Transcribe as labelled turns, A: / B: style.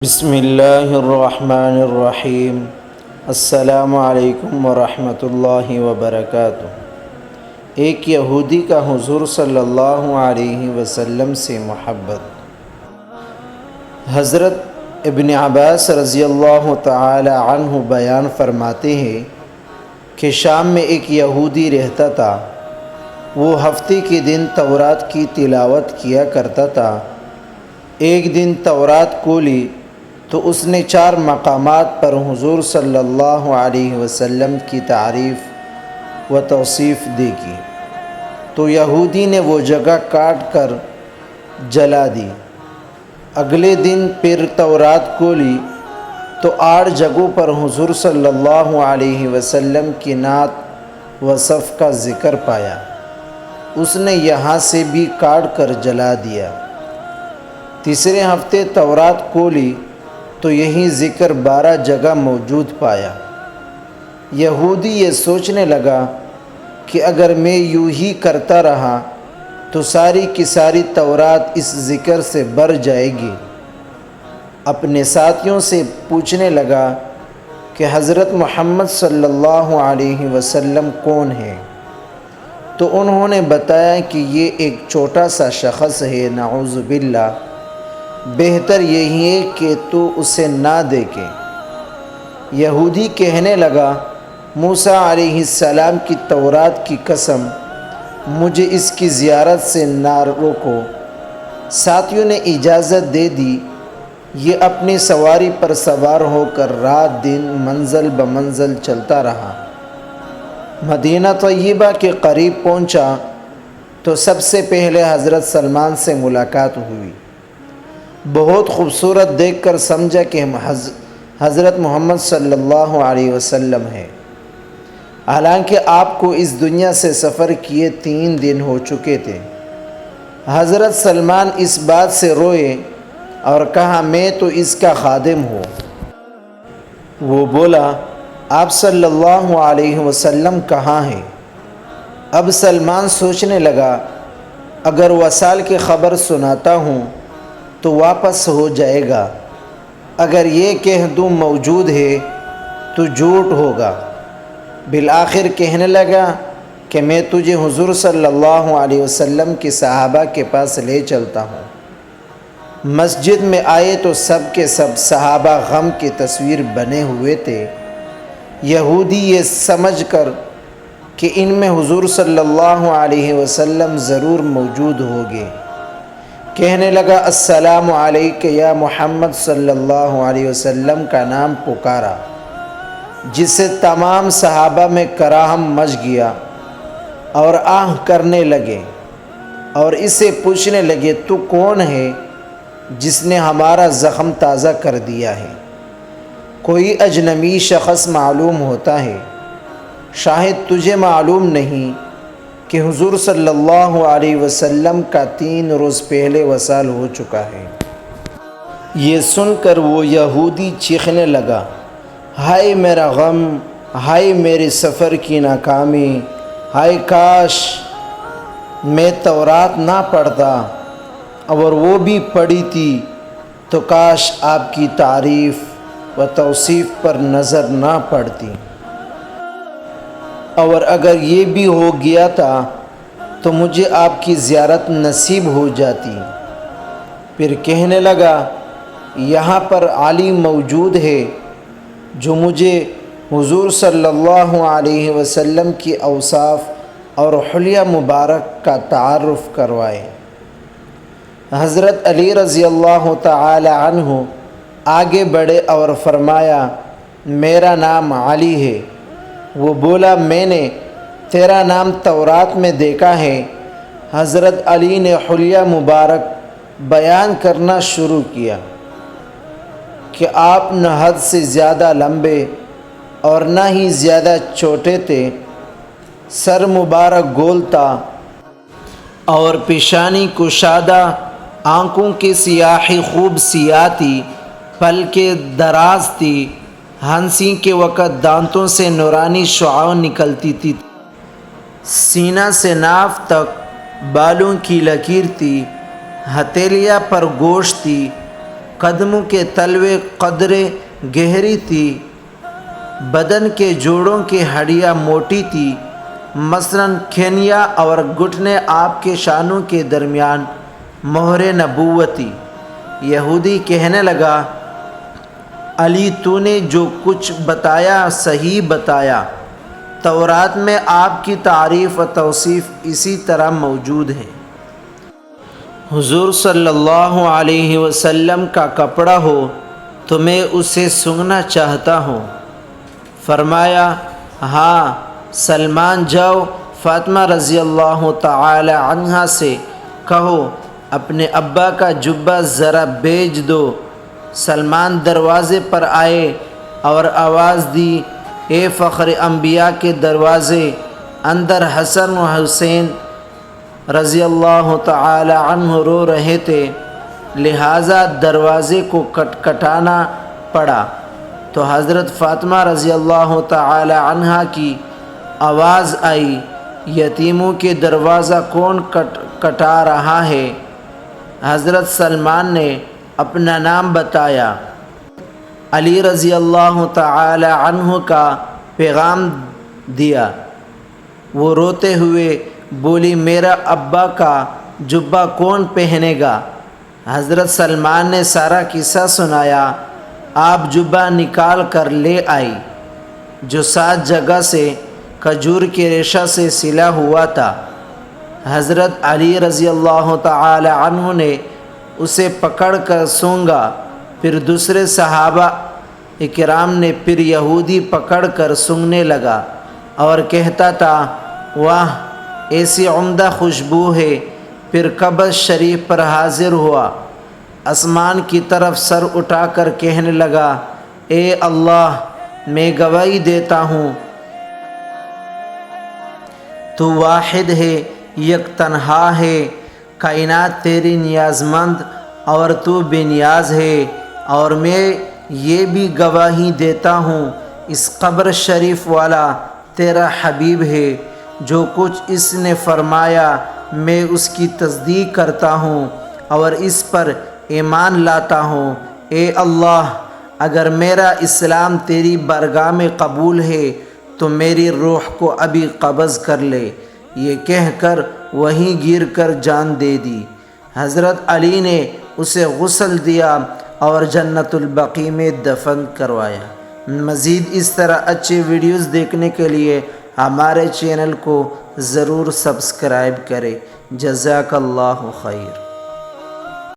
A: بسم اللہ الرحمن الرحیم۔ السلام علیکم ورحمۃ اللہ وبرکاتہ۔ ایک یہودی کا حضور صلی اللہ علیہ وسلم سے محبت۔ حضرت ابن عباس رضی اللہ تعالی عنہ بیان فرماتے ہیں کہ شام میں ایک یہودی رہتا تھا۔ وہ ہفتے کے دن تورات کی تلاوت کیا کرتا تھا۔ ایک دن تورات کھولی تو اس نے 4 مقامات پر حضور صلی اللہ علیہ وسلم کی تعریف و توصیف دیکھی، تو یہودی نے وہ جگہ کاٹ کر جلا دی۔ اگلے دن پھر تورات کھولی تو 8 جگہوں پر حضور صلی اللہ علیہ وسلم کی نعت و صف کا ذکر پایا۔ اس نے یہاں سے بھی کاٹ کر جلا دیا۔ تیسرے ہفتے تورات کھولی تو یہی ذکر 12 جگہ موجود پایا۔ یہودی یہ سوچنے لگا کہ اگر میں یوں ہی کرتا رہا تو ساری کی ساری تورات اس ذکر سے بھر جائے گی۔ اپنے ساتھیوں سے پوچھنے لگا کہ حضرت محمد صلی اللہ علیہ وسلم کون ہے؟ تو انہوں نے بتایا کہ یہ ایک چھوٹا سا شخص ہے، نعوذ باللہ، بہتر یہی ہے کہ تو اسے نہ دیکھے۔ یہودی کہنے لگا، موسیٰ علیہ السلام کی تورات کی قسم، مجھے اس کی زیارت سے نہ روکو۔ ساتھیوں نے اجازت دے دی۔ یہ اپنی سواری پر سوار ہو کر رات دن منزل بمنزل چلتا رہا۔ مدینہ طیبہ کے قریب پہنچا تو سب سے پہلے حضرت سلمان سے ملاقات ہوئی۔ بہت خوبصورت دیکھ کر سمجھا کہ حضرت محمد صلی اللہ علیہ وسلم ہے، حالانکہ آپ کو اس دنیا سے سفر کیے 3 دن ہو چکے تھے۔ حضرت سلمان اس بات سے روئے اور کہا، میں تو اس کا خادم ہوں۔ وہ بولا، آپ صلی اللہ علیہ وسلم کہاں ہیں؟ اب سلمان سوچنے لگا، اگر وصال کی خبر سناتا ہوں تو واپس ہو جائے گا، اگر یہ کہہ دوں موجود ہے تو جھوٹ ہوگا۔ بالآخر کہنے لگا کہ میں تجھے حضور صلی اللہ علیہ وسلم کے صحابہ کے پاس لے چلتا ہوں۔ مسجد میں آئے تو سب کے سب صحابہ غم کی تصویر بنے ہوئے تھے۔ یہودی یہ سمجھ کر کہ ان میں حضور صلی اللہ علیہ وسلم ضرور موجود ہوگے، کہنے لگا، السلام علیک یا محمد صلی اللہ علیہ وسلم کا نام پکارا، جس سے تمام صحابہ میں کراہم مچ گیا اور آہ کرنے لگے اور اسے پوچھنے لگے، تو کون ہے جس نے ہمارا زخم تازہ کر دیا ہے؟ کوئی اجنبی شخص معلوم ہوتا ہے، شاید تجھے معلوم نہیں کہ حضور صلی اللہ علیہ وسلم کا 3 روز پہلے وصال ہو چکا ہے۔ یہ سن کر وہ یہودی چیخنے لگا، ہائے میرا غم، ہائے میرے سفر کی ناکامی، ہائے کاش میں تورات نہ پڑھتا، اور وہ بھی پڑھی تھی تو کاش آپ کی تعریف و توصیف پر نظر نہ پڑتی، اور اگر یہ بھی ہو گیا تھا تو مجھے آپ کی زیارت نصیب ہو جاتی۔ پھر کہنے لگا، یہاں پر علی موجود ہے جو مجھے حضور صلی اللہ علیہ وسلم کی اوصاف اور حلیہ مبارک کا تعارف کروائے۔ حضرت علی رضی اللہ تعالی عنہ آگے بڑھے اور فرمایا، میرا نام علی ہے۔ وہ بولا، میں نے تیرا نام تورات میں دیکھا ہے۔ حضرت علی نے حلیہ مبارک بیان کرنا شروع کیا کہ آپ نہ حد سے زیادہ لمبے اور نہ ہی زیادہ چھوٹے تھے، سر مبارک گول تھا اور پیشانی کشادہ، آنکھوں کی سیاہی خوب سیاہ تھی، پلکیں دراز تھی، ہنسی کے وقت دانتوں سے نورانی شعاع نکلتی تھی، سینہ سے ناف تک بالوں کی لکیر تھی، ہتھیلیاں پر گوشت تھی، قدموں کے تلوے قدرے گہری تھی، بدن کے جوڑوں کی ہڈیاں موٹی تھی، مثلاً کھینیا اور گھٹنے آپ کے شانوں کے درمیان مہر نبوتی۔ یہودی کہنے لگا، علی تو نے جو کچھ بتایا صحیح بتایا، تورات میں آپ کی تعریف و توصیف اسی طرح موجود ہے۔ حضور صلی اللہ علیہ وسلم کا کپڑا ہو تو میں اسے سونگھنا چاہتا ہوں۔ فرمایا، ہاں سلمان جاؤ فاطمہ رضی اللہ تعالی عنہا سے کہو اپنے ابا کا جبہ ذرا بھیج دو۔ سلمان دروازے پر آئے اور آواز دی، اے فخر انبیاء کے دروازے، اندر حسن و حسین رضی اللہ تعالی عنہ رو رہے تھے، لہٰذا دروازے کو کھٹکھٹانا پڑا۔ تو حضرت فاطمہ رضی اللہ تعالی عنہا کی آواز آئی، یتیموں کے دروازہ کون کھٹکھٹا رہا ہے؟ حضرت سلمان نے اپنا نام بتایا۔ علی رضی اللہ تعالی عنہ کا پیغام دیا۔ وہ روتے ہوئے بولی، میرا ابا کا جبہ کون پہنے گا؟ حضرت سلمان نے سارا قصہ سنایا۔ آپ جبہ نکال کر لے آئی جو 7 جگہ سے کھجور کے ریشہ سے سلا ہوا تھا۔ حضرت علی رضی اللہ تعالی عنہ نے اسے پکڑ کر سونگا، پھر دوسرے صحابہ اکرام نے پھر یہودی پکڑ کر سونگنے لگا اور کہتا تھا، واہ ایسی عمدہ خوشبو ہے۔ پھر قبر شریف پر حاضر ہوا، آسمان کی طرف سر اٹھا کر کہنے لگا، اے اللہ میں گواہی دیتا ہوں تو واحد ہے، یک تنہا ہے، کائنات تیری نیاز مند اور تو بے نیاز ہے، اور میں یہ بھی گواہی دیتا ہوں اس قبر شریف والا تیرا حبیب ہے، جو کچھ اس نے فرمایا میں اس کی تصدیق کرتا ہوں اور اس پر ایمان لاتا ہوں۔ اے اللہ اگر میرا اسلام تیری بارگاہ میں قبول ہے تو میری روح کو ابھی قبض کر لے۔ یہ کہہ کر وہیں گر کر جان دے دی۔ حضرت علی نے اسے غسل دیا اور جنت البقیع میں دفن کروایا۔ مزید اس طرح اچھے ویڈیوز دیکھنے کے لیے ہمارے چینل کو ضرور سبسکرائب کریں۔ جزاک اللہ خیر۔